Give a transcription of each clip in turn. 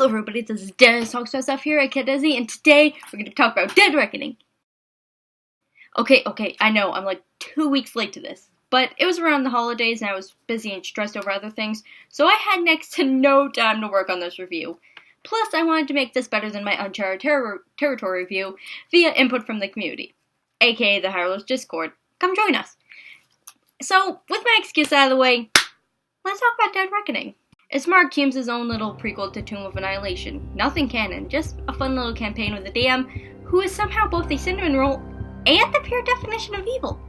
Hello everybody, this is Dennis Talks About Stuff here at Kidizzy, and today we're going to talk about Dead Reckoning. Okay, I know, I'm like 2 weeks late to this, but it was around the holidays and I was busy and stressed over other things, so I had next to no time to work on this review. Plus, I wanted to make this better than my Uncharted Territory review via input from the community, aka the Hyrule Discord. Come join us. So, with my excuse out of the way, let's talk about Dead Reckoning. It's Mark Cum's own little prequel to Tomb of Annihilation. Nothing canon, just a fun little campaign with a DM who is somehow both a cinnamon roll and the pure definition of evil.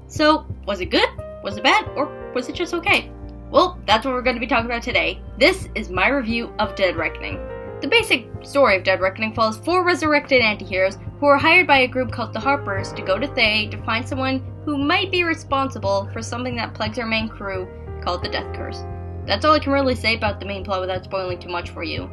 So, was it good? Was it bad? Or was it just okay? Well, that's what we're going to be talking about today. This is my review of Dead Reckoning. The basic story of Dead Reckoning follows 4 resurrected antiheroes who are hired by a group called the Harpers to go to Thay to find someone who might be responsible for something that plagues our main crew called the Death Curse. That's all I can really say about the main plot without spoiling too much for you.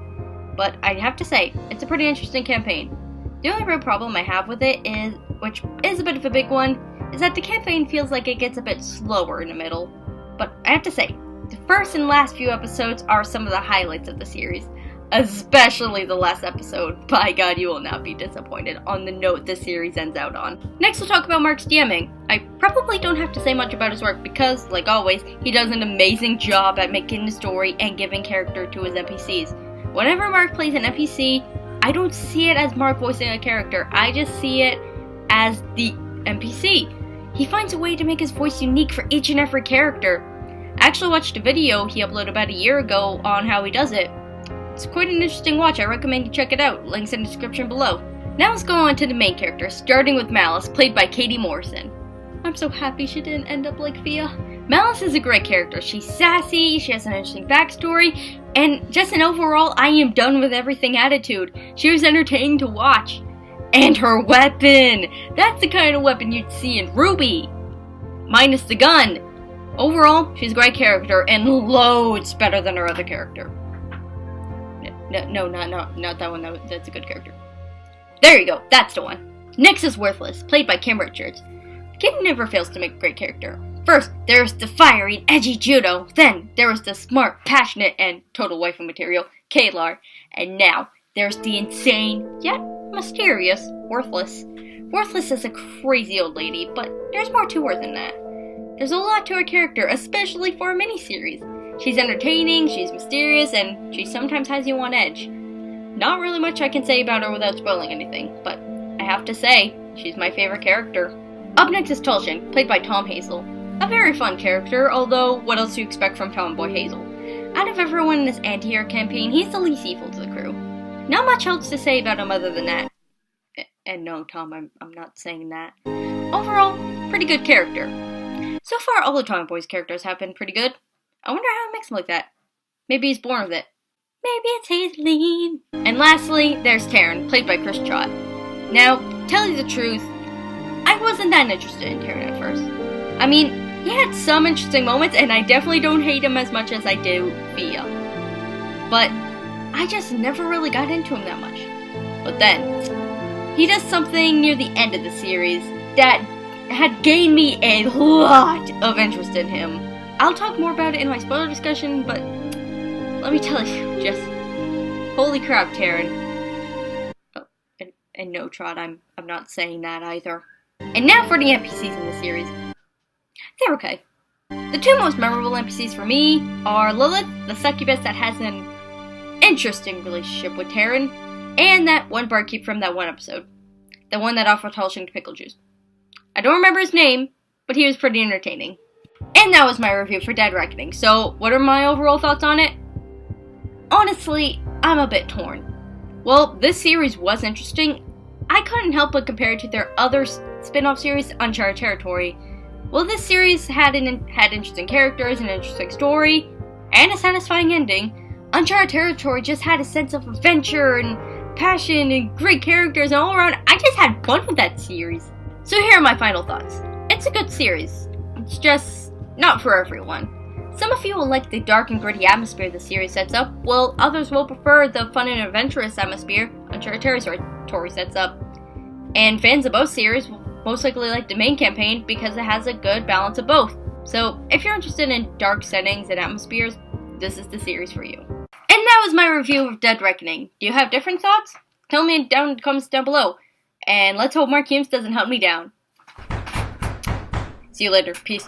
But I have to say, it's a pretty interesting campaign. The only real problem I have with it is, which is a bit of a big one, is that the campaign feels like it gets a bit slower in the middle. But I have to say, the first and last few episodes are some of the highlights of the series. Especially the last episode. By God, you will not be disappointed on the note this series ends out on. Next, we'll talk about Mark's DMing. I probably don't have to say much about his work because, like always, he does an amazing job at making the story and giving character to his NPCs. Whenever Mark plays an NPC, I don't see it as Mark voicing a character. I just see it as the NPC. He finds a way to make his voice unique for each and every character. I actually watched a video he uploaded about a year ago on how he does it. It's quite an interesting watch, I recommend you check it out, links in the description below. Now let's go on to the main character, starting with Malice, played by Katie Morrison. I'm so happy she didn't end up like Fia. Malice is a great character, she's sassy, she has an interesting backstory, and just an overall I am done with everything attitude. She was entertaining to watch. And her weapon! That's the kind of weapon you'd see in Ruby! Minus the gun! Overall, she's a great character, and loads better than her other character. No, not that one. That's a good character. There you go, that's the one. Next is Worthless, played by Kim Richards. Kim never fails to make a great character. First, there's the fiery and edgy Judo. Then, there was the smart, passionate, and total waifu material, Kaylar. And now, there's the insane, yet mysterious, Worthless. Worthless is a crazy old lady, but there's more to her than that. There's a lot to her character, especially for a miniseries. She's entertaining, she's mysterious, and she sometimes has you on edge. Not really much I can say about her without spoiling anything, but I have to say, she's my favorite character. Up next is Tulshin, played by Tom Hazel. A very fun character, although what else do you expect from Tomboy Hazel? Out of everyone in this anti-hero campaign, he's the least evil to the crew. Not much else to say about him other than that. And no, Tom, I'm not saying that. Overall, pretty good character. So far, all the Tomboy's characters have been pretty good. I wonder how it makes him like that. Maybe he's born with it. Maybe it's Hazeline. And lastly, there's Taran, played by Chris Trott. Now, tell you the truth, I wasn't that interested in Taran at first. I mean, he had some interesting moments, and I definitely don't hate him as much as I do Fia. But I just never really got into him that much. But then, he does something near the end of the series that had gained me a lot of interest in him. I'll talk more about it in my spoiler discussion, but let me tell you, just holy crap, Taran. Oh, and no, Trot, I'm not saying that either. And now for the NPCs in the series. They're okay. The 2 most memorable NPCs for me are Lilith, the succubus that has an interesting relationship with Taran, and that one barkeep from that one episode. The one that offered Tulshin pickle juice. I don't remember his name, but he was pretty entertaining. And that was my review for Dead Reckoning, so what are my overall thoughts on it? Honestly, I'm a bit torn. Well, this series was interesting. I couldn't help but compare it to their other spin-off series, Uncharted Territory. Well, this series had interesting characters, an interesting story, and a satisfying ending. Uncharted Territory just had a sense of adventure and passion and great characters, and all around, I just had fun with that series. So here are my final thoughts. It's a good series. It's just not for everyone. Some of you will like the dark and gritty atmosphere the series sets up, while others will prefer the fun and adventurous atmosphere Uncharted Territory sets up. And fans of both series will most likely like the main campaign because it has a good balance of both. So if you're interested in dark settings and atmospheres, this is the series for you. And that was my review of Dead Reckoning. Do you have different thoughts? Tell me down in the comments down below. And let's hope Mark Humes doesn't hunt me down. See you later. Peace.